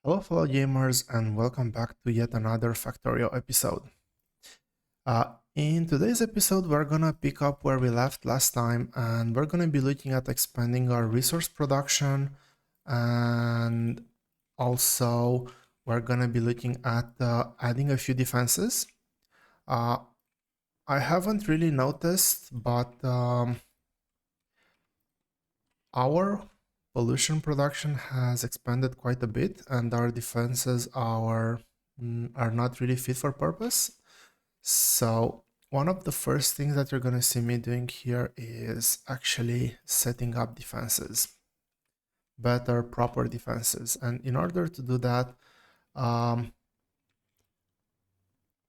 Hello, fellow gamers, and welcome back to yet another Factorio episode. In today's episode, we're gonna pick up where we left last time, and we're gonna be looking at expanding our resource production, and also we're gonna be looking at adding a few defenses. Uh, I haven't really noticed, but our pollution production has expanded quite a bit, and our defenses are not really fit for purpose. So one of the first things that you're going to see me doing here is actually setting up defenses, better, proper defenses. And in order to do that, um,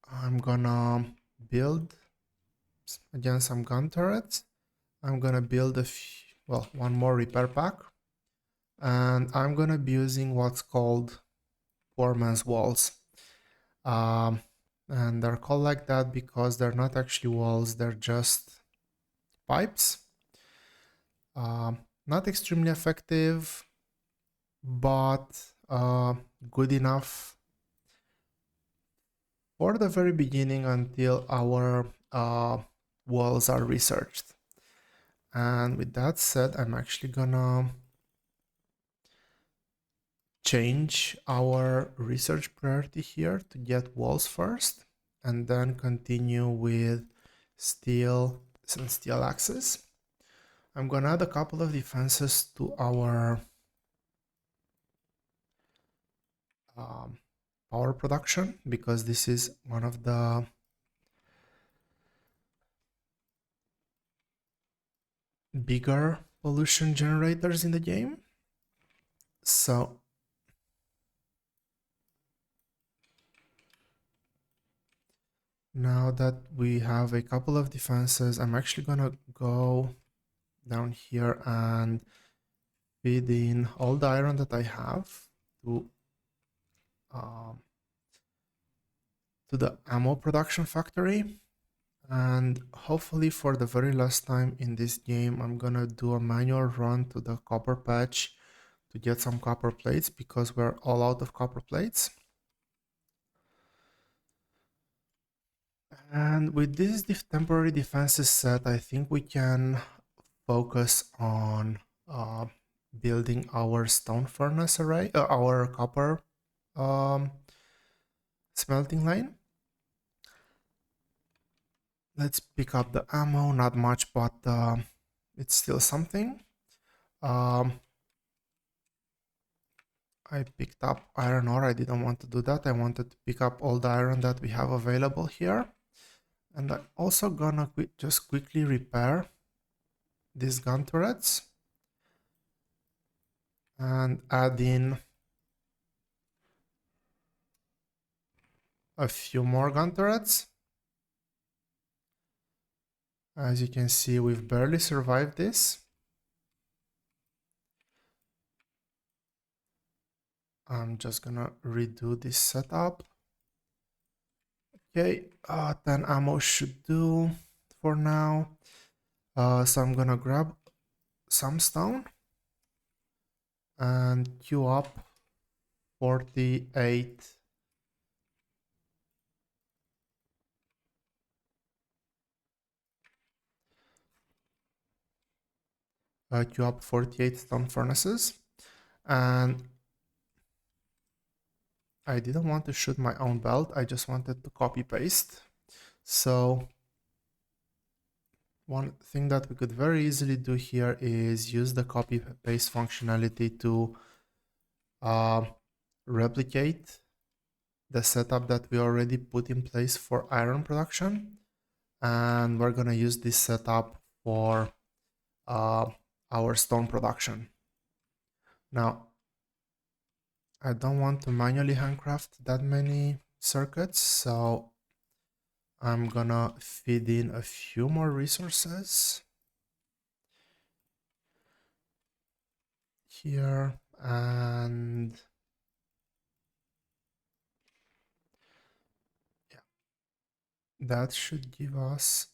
I'm gonna build again some gun turrets. I'm gonna build one more repair pack, and I'm gonna be using what's called poor man's walls. Um, and they're called like that because they're not actually walls; they're just pipes. Not extremely effective, but good enough for the very beginning until our walls are researched. And with that said, I'm actually gonna change our research priority here to get walls first, and then continue with steel and steel axes. I'm gonna add a couple of defenses to our um, power production because this is one of the bigger pollution generators in the game. So now that we have a couple of defenses, I'm actually gonna go down here and feed in all the iron that I have to um, the ammo production factory. And hopefully for the very last time in this game, I'm gonna do a manual run to the copper patch to get some copper plates because we're all out of copper plates. And with this temporary defenses set, I think we can focus on uh, building our stone furnace array, our copper um, smelting line. Let's pick up the ammo, not much, but it's still something. Um, I picked up iron ore. I didn't want to do that. I wanted to pick up all the iron that we have available here. And I'm also gonna just quickly repair these gun turrets and add in a few more gun turrets. As you can see, we've barely survived this. I'm just gonna redo this setup. Okay, 10 ammo should do for now. So I'm gonna grab some stone and queue up 48 queue up 48 stone furnaces. And I didn't want to shoot my own belt, I just wanted to copy paste. So one thing that we could very easily do here is use the copy paste functionality to replicate the setup that we already put in place for iron production. And we're gonna use this setup for our stone production. Now, I don't want to manually handcraft that many circuits, so I'm gonna feed in a few more resources here, and yeah, that should give us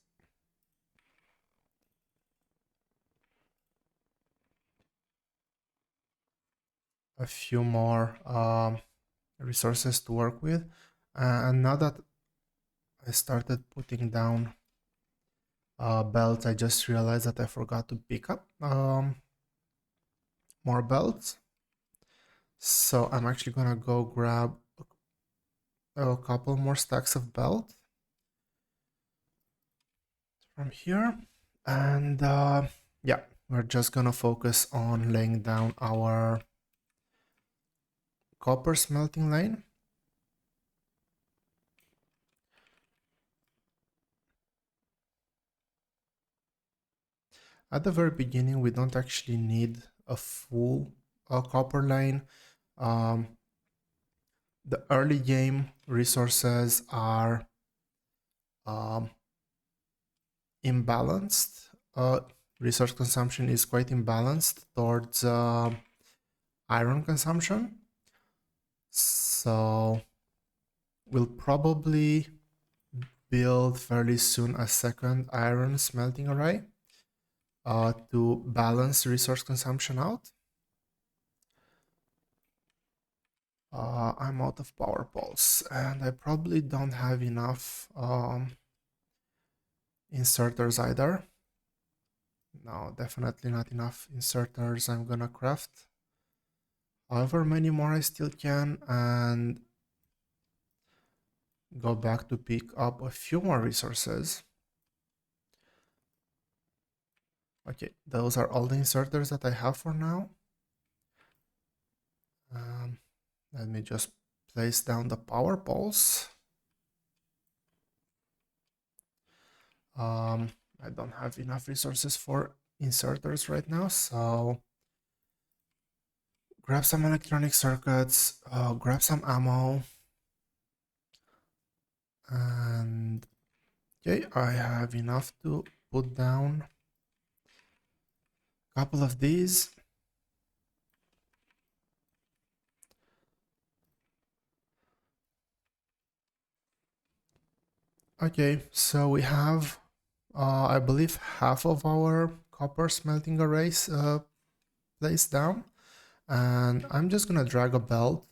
a few more resources to work with. And now that I started putting down belts, I just realized that I forgot to pick up more belts. So I'm actually gonna go grab a couple more stacks of belt from here. And yeah, we're just gonna focus on laying down our copper smelting lane. At the very beginning, we don't actually need a full copper lane. The early game resources are imbalanced. Resource consumption is quite imbalanced towards iron consumption. So we'll probably build fairly soon a second iron smelting array to balance resource consumption out. I'm out of power poles, and I probably don't have enough inserters either. No, definitely not enough inserters. I'm gonna craft however many more I still can and go back to pick up a few more resources. Okay, those are all the inserters that I have for now. Let me just place down the power poles. I don't have enough resources for inserters right now, so grab some electronic circuits, grab some ammo, and okay, I have enough to put down a couple of these. Okay, so we have, I believe, half of our copper smelting arrays placed down, and I'm just gonna drag a belt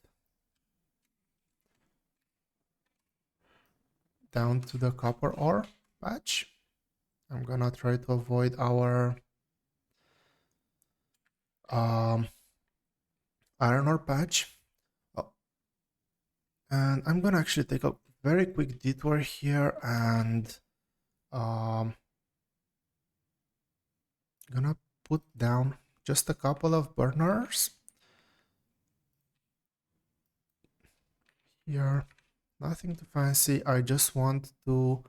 down to the copper ore patch. I'm gonna try to avoid our iron ore patch. Oh, and I'm gonna actually take a very quick detour here and gonna put down just a couple of burners here. Nothing too fancy. I just want to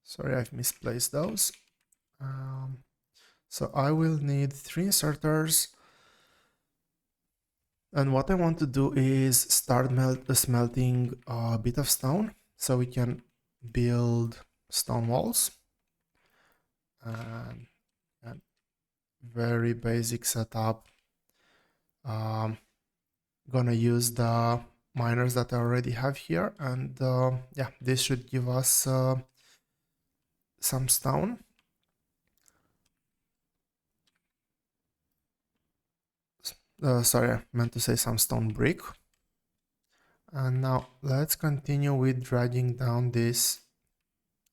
sorry, I've misplaced those. So I will need 3 inserters, and what I want to do is start smelting a bit of stone so we can build stone walls. And very basic setup. Gonna use the miners that I already have here, and yeah, this should give us some stone. Sorry, I meant to say some stone brick. And now let's continue with dragging down this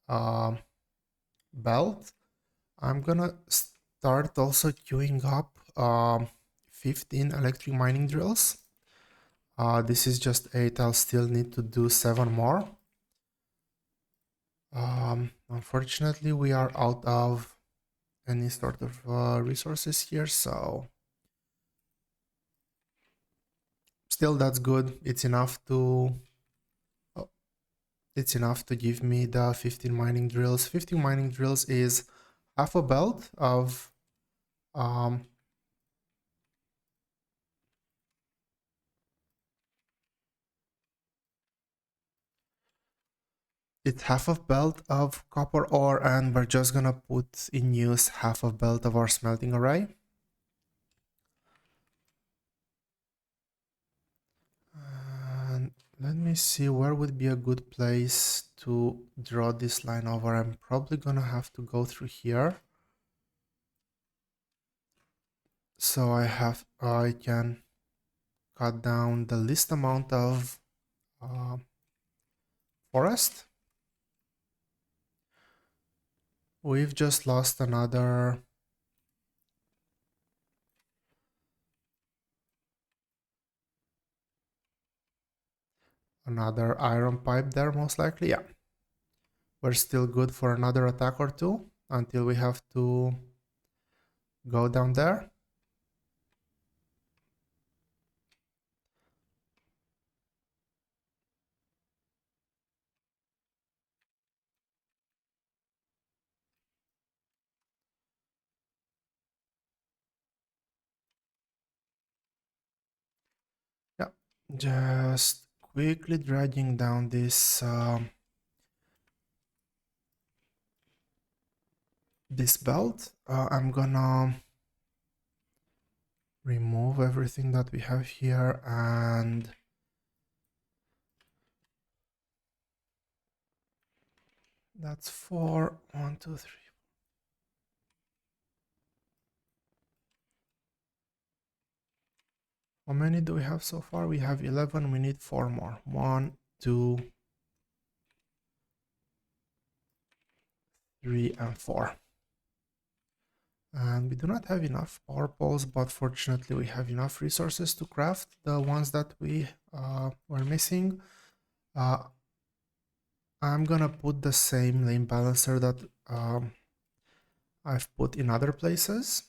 belt. I'm gonna start also queuing up 15 electric mining drills. This is just 8. I'll still need to do 7 more. Unfortunately, we are out of any sort of resources here, so still that's good. It's enough to give me the 15 mining drills. 15 mining drills is half a belt of it's half a belt of copper ore, and we're just gonna put in use half a belt of our smelting array. And let me see where would be a good place to draw this line over. I'm probably gonna have to go through here. So I can cut down the least amount of forest. We've just lost another iron pipe there, most likely. Yeah, we're still good for another attack or two until we have to go down there. Yeah, just quickly dragging down this this belt. I'm gonna remove everything that we have here, and that's 4. 1, 2, 3. How many do we have so far? We have 11. We need 4 more. 1, 2, 3, and 4. And we do not have enough power poles, but fortunately we have enough resources to craft the ones that we were missing. I'm gonna put the same lane balancer that I've put in other places.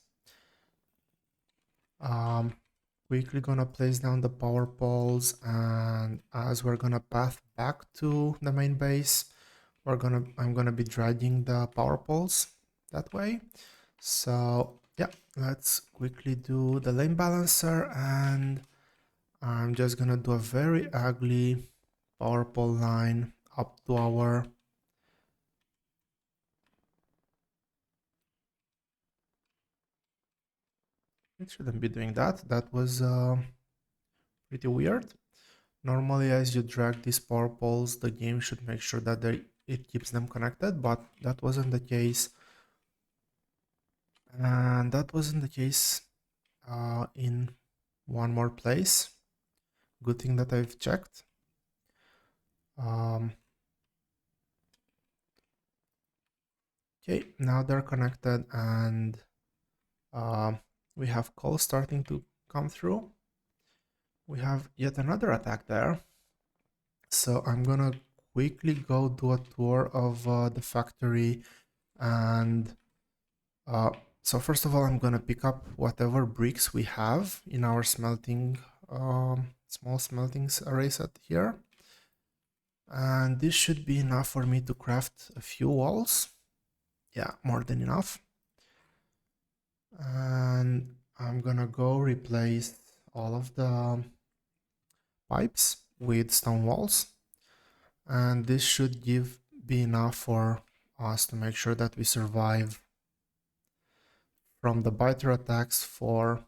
Quickly gonna place down the power poles, and as we're gonna path back to the main base, I'm gonna be dragging the power poles that way. So yeah, let's quickly do the lane balancer, and I'm just gonna do a very ugly power pole line up to our it shouldn't be doing that. That was pretty weird. Normally, as you drag these power poles, the game should make sure that it keeps them connected, but that wasn't the case. And that wasn't the case in one more place. Good thing that I've checked. Okay, now they're connected, and we have coal starting to come through. We have yet another attack there. So I'm gonna quickly go do a tour of the factory, and so first of all, I'm gonna pick up whatever bricks we have in our smelting, small smelting array set here. And this should be enough for me to craft a few walls. Yeah, more than enough. And I'm gonna go replace all of the pipes with stone walls. And this should be enough for us to make sure that we survive from the biter attacks for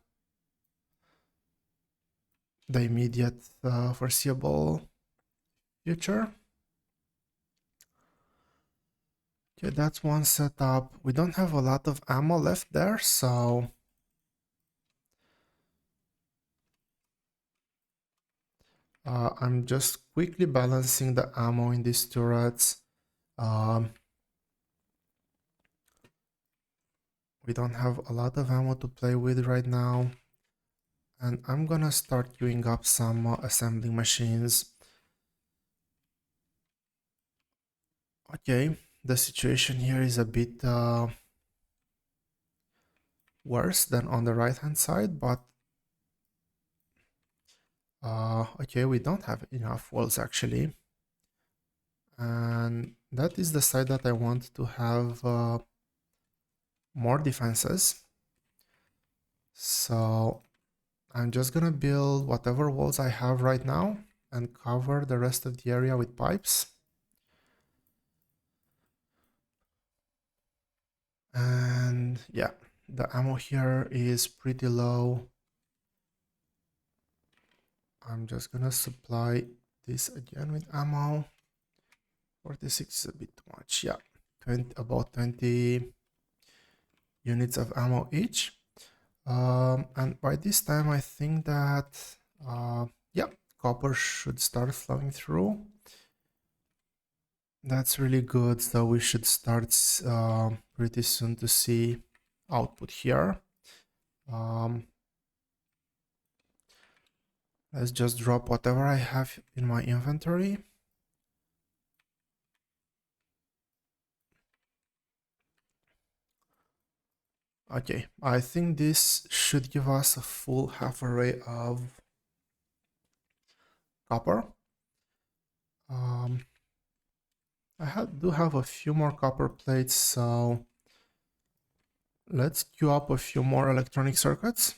the immediate foreseeable future. Okay, that's one setup. We don't have a lot of ammo left there, so I'm just quickly balancing the ammo in these turrets. We don't have a lot of ammo to play with right now, and I'm gonna start queuing up some assembling machines. Okay, the situation here is a bit worse than on the right hand side, but okay, we don't have enough walls actually, and that is the side that I want to have more defenses. So I'm just gonna build whatever walls I have right now and cover the rest of the area with pipes. And yeah, the ammo here is pretty low. I'm just gonna supply this again with ammo. 46 is a bit too much. Yeah, about 20 units of ammo each. And by this time, I think that Yeah, copper should start flowing through. That's really good. So we should start pretty soon to see output here. Let's just drop whatever I have in my inventory. Okay, I think this should give us a full half array of copper. Do have a few more copper plates, so let's queue up a few more electronic circuits.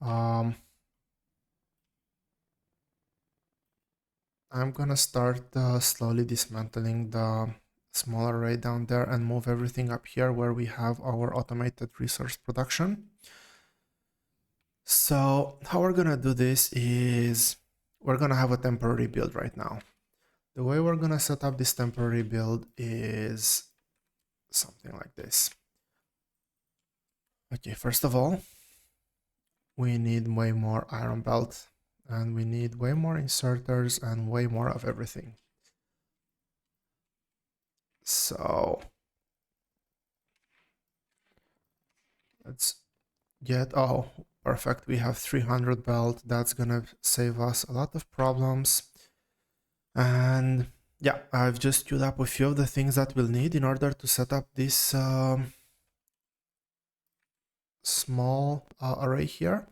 I'm gonna start slowly dismantling the small array down there and move everything up here where we have our automated resource production. So how we're gonna do this is we're gonna have a temporary build right now. The way we're gonna set up this temporary build is something like this. Okay, first of all, we need way more iron belt and we need way more inserters and way more of everything. So let's get, oh, perfect. We have 300 belt. That's gonna save us a lot of problems. And yeah, I've just queued up a few of the things that we'll need in order to set up this small array here.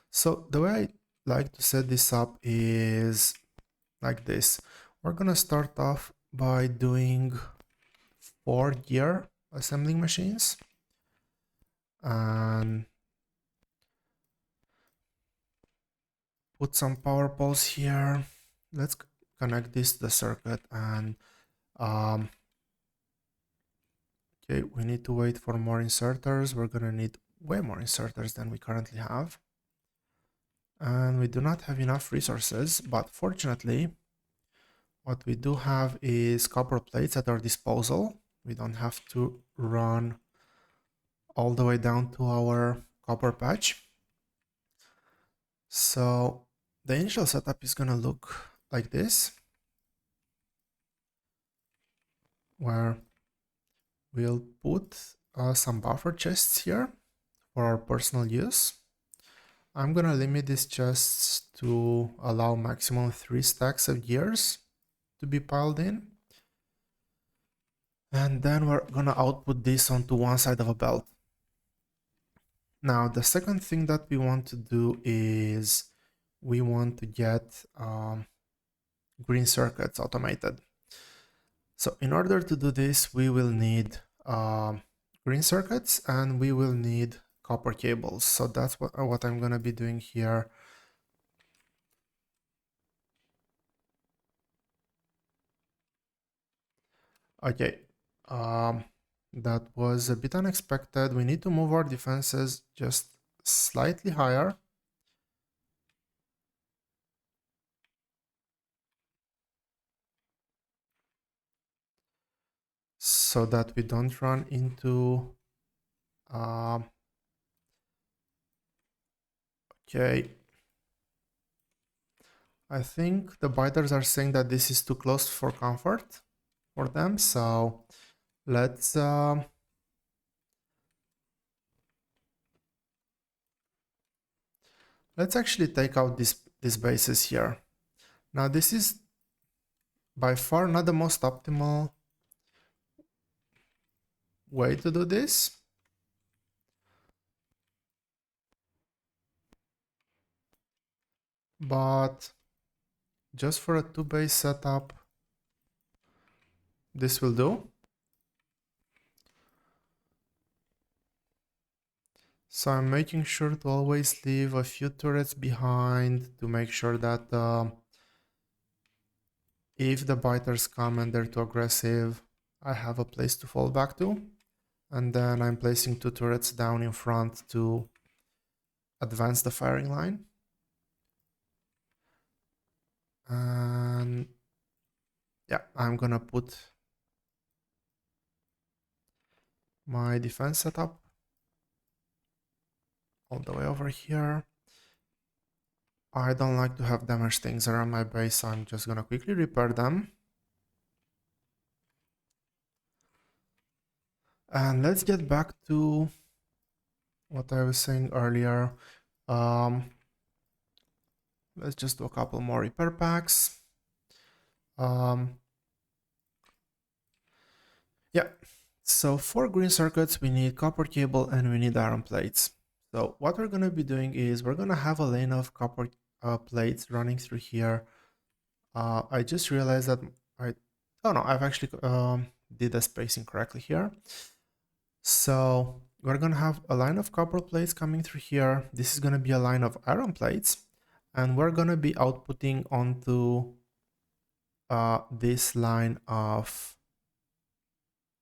So the way I like to set this up is like this. We're gonna start off by doing 4 gear assembling machines and put some power poles here. Let's connect this to the circuit and okay, we need to wait for more inserters. We're gonna need way more inserters than we currently have. And we do not have enough resources, but fortunately, what we do have is copper plates at our disposal. We don't have to run all the way down to our copper patch. So the initial setup is gonna look like this, where we'll put some buffer chests here for our personal use. I'm gonna limit these chests to allow maximum 3 stacks of gears to be piled in. And then we're gonna output this onto one side of a belt. Now, the second thing that we want to do is we want to get green circuits automated. So in order to do this, we will need green circuits and we will need copper cables. So that's what I'm gonna be doing here. Okay, that was a bit unexpected. We need to move our defenses just slightly higher. So that we don't run into okay, I think the biters are saying that this is too close for comfort for them, so let's actually take out these bases here. Now this is by far not the most optimal way to do this, but just for a 2-base setup, this will do. So I'm making sure to always leave a few turrets behind to make sure that if the biters come and they're too aggressive, I have a place to fall back to. And then I'm placing 2 turrets down in front to advance the firing line. And yeah, I'm gonna put my defense setup all the way over here. I don't like to have damaged things around my base, so I'm just gonna quickly repair them. And let's get back to what I was saying earlier. Um, let's just do a couple more repair packs. Um, yeah, so for green circuits, we need copper cable and we need iron plates. So what we're gonna be doing is we're gonna have a lane of copper plates running through here. I just realized that oh no, I've actually did the spacing correctly here. So we're gonna have a line of copper plates coming through here. This is gonna be a line of iron plates, and we're gonna be outputting onto this line of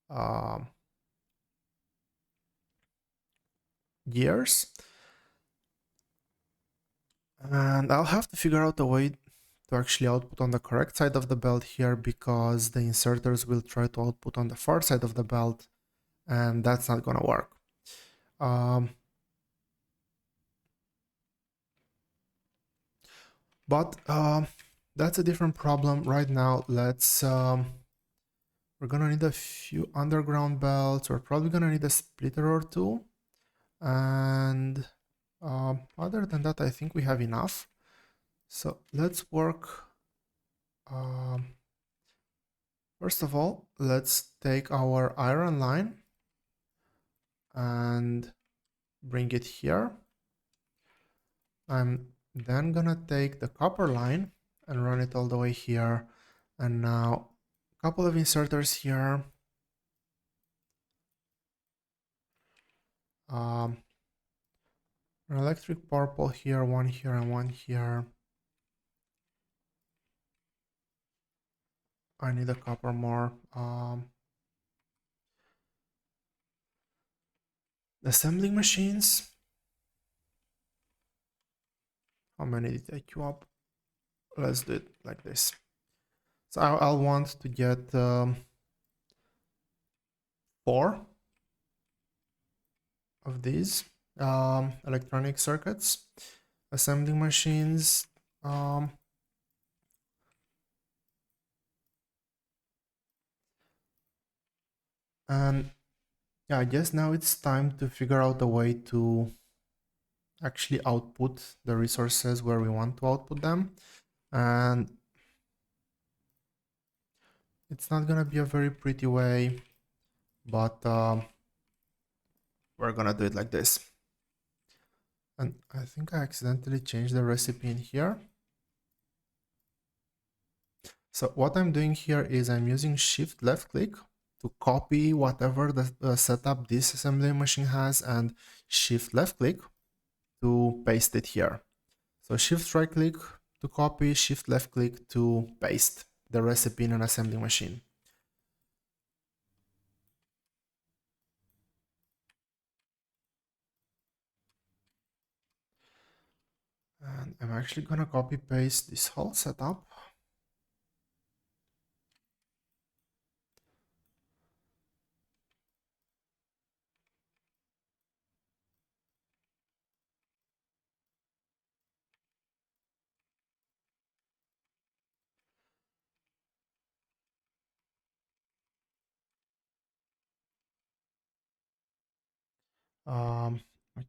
um, gears. And I'll have to figure out a way to actually output on the correct side of the belt here, because the inserters will try to output on the far side of the belt, and that's not gonna work. But that's a different problem. Right now, we're gonna need a few underground belts. We're probably gonna need a splitter or two. And other than that, I think we have enough. So let's work. First of all, let's take our iron line and bring it here. I'm then gonna take the copper line and run it all the way here. And now a couple of inserters here. An electric purple here, one here, and one here. I need a copper more. Assembling machines. How many did I queue up? Let's do it like this. So I'll want to get 4 of these electronic circuits. Assembling machines. And yeah, I guess now it's time to figure out a way to actually output the resources where we want to output them. And it's not gonna be a very pretty way, but we're gonna do it like this. And I think I accidentally changed the recipe in here. So what I'm doing here is I'm using shift left click to copy whatever the setup this assembly machine has, and shift left click to paste it here. So shift right click to copy, shift left click to paste the recipe in an assembly machine. And I'm actually gonna copy paste this whole setup.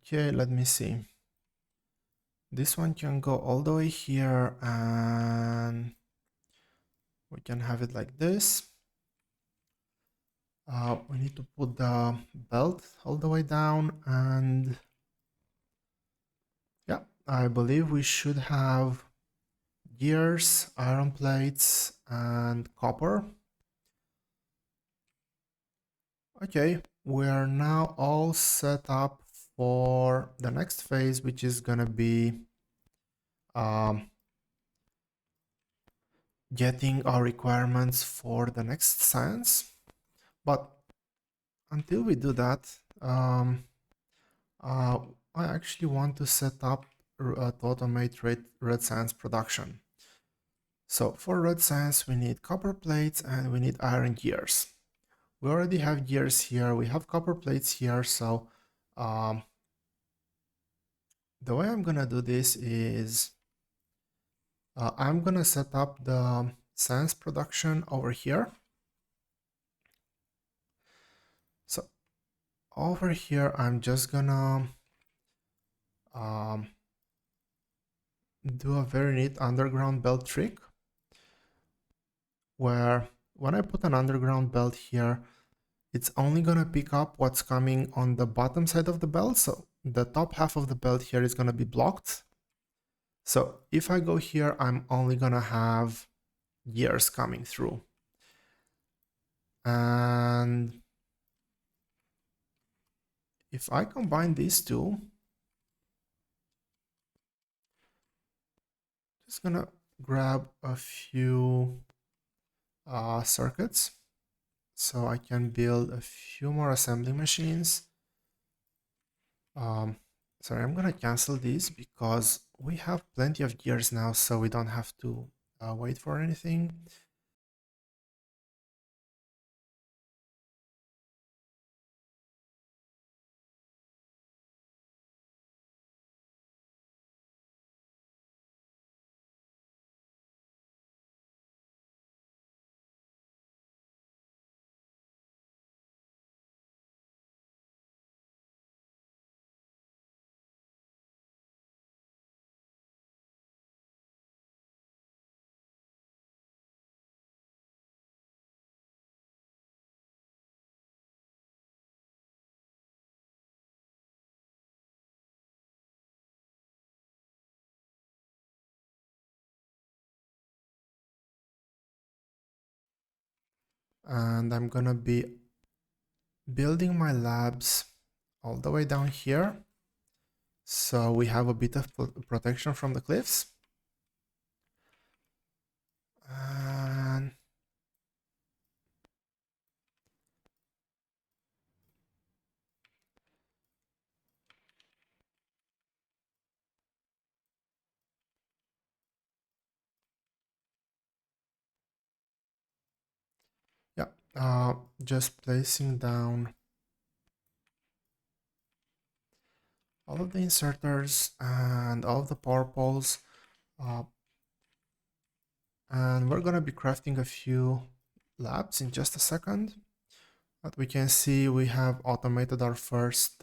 Okay, let me see. This one can go all the way here, and we can have it like this. We need to put the belt all the way down, and yeah, I believe we should have gears, iron plates, and copper. Okay, we are now all set up for the next phase, which is gonna be getting our requirements for the next science. But until we do that, I actually want to set up to automate red science production. So for red science, we need copper plates and we need iron gears. We already have gears here, we have copper plates here, so the way I'm gonna do this is I'm gonna set up the science production over here. So over here, I'm just gonna um, do a very neat underground belt trick where when I put an underground belt here, it's only gonna pick up what's coming on the bottom side of the belt. So the top half of the belt here is gonna be blocked. So if I go here, I'm only gonna have gears coming through. And if I combine these two, just gonna grab a few circuits so I can build a few more assembly machines. Sorry, I'm gonna cancel these because we have plenty of gears now, so we don't have to wait for anything. And I'm gonna be building my labs all the way down here. So we have a bit of protection from the cliffs. And yeah, just placing down all of the inserters and all of the power poles. And we're gonna be crafting a few labs in just a second. But we can see we have automated our first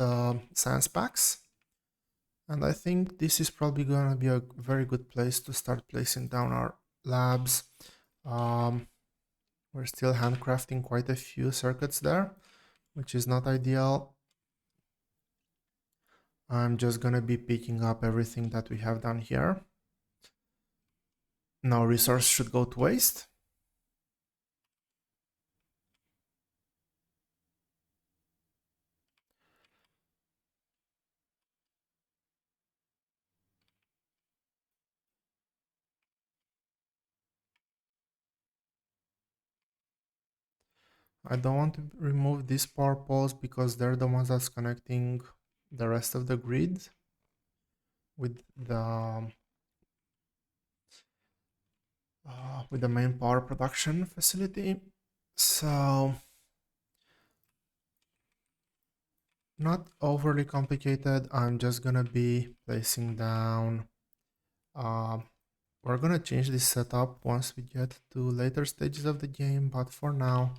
science packs. And I think this is probably gonna be a very good place to start placing down our labs. We're still handcrafting quite a few circuits there, which is not ideal. I'm just gonna be picking up everything that we have down here. No resource should go to waste. I don't want to remove these power poles because they're the ones that's connecting the rest of the grid with the main power production facility. So not overly complicated. I'm just gonna be placing down. We're gonna change this setup once we get to later stages of the game, but for now,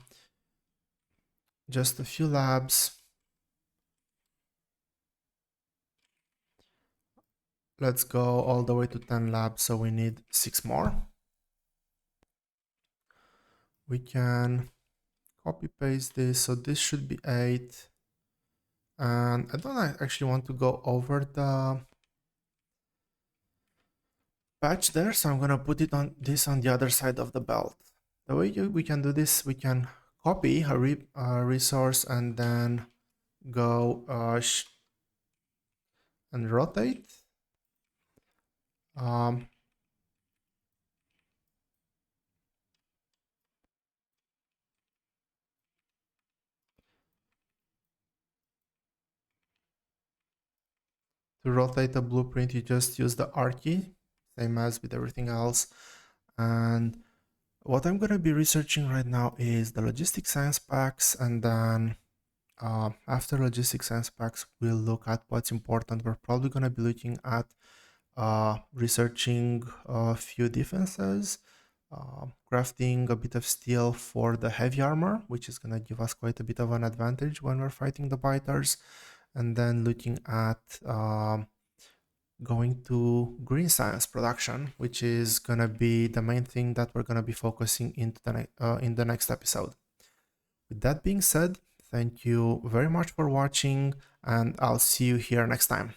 just a few labs. Let's go all the way to 10 labs, so we need 6 more. We can copy paste this, so this should be 8. And I don't actually want to go over the patch there, so I'm gonna put it on this on the other side of the belt. The way we can do this, we can copy a resource and then go and rotate. To rotate a blueprint, you just use the R key, same as with everything else. And what I'm going to be researching right now is the logistic science packs and then after logistics and specs, we'll look at what's important. We're probably going to be looking at researching a few defenses, crafting a bit of steel for the heavy armor, which is going to give us quite a bit of an advantage when we're fighting the biters, and then looking at going to green science production, which is going to be the main thing that we're going to be focusing into in the next episode. With that being said, thank you very much for watching, and I'll see you here next time.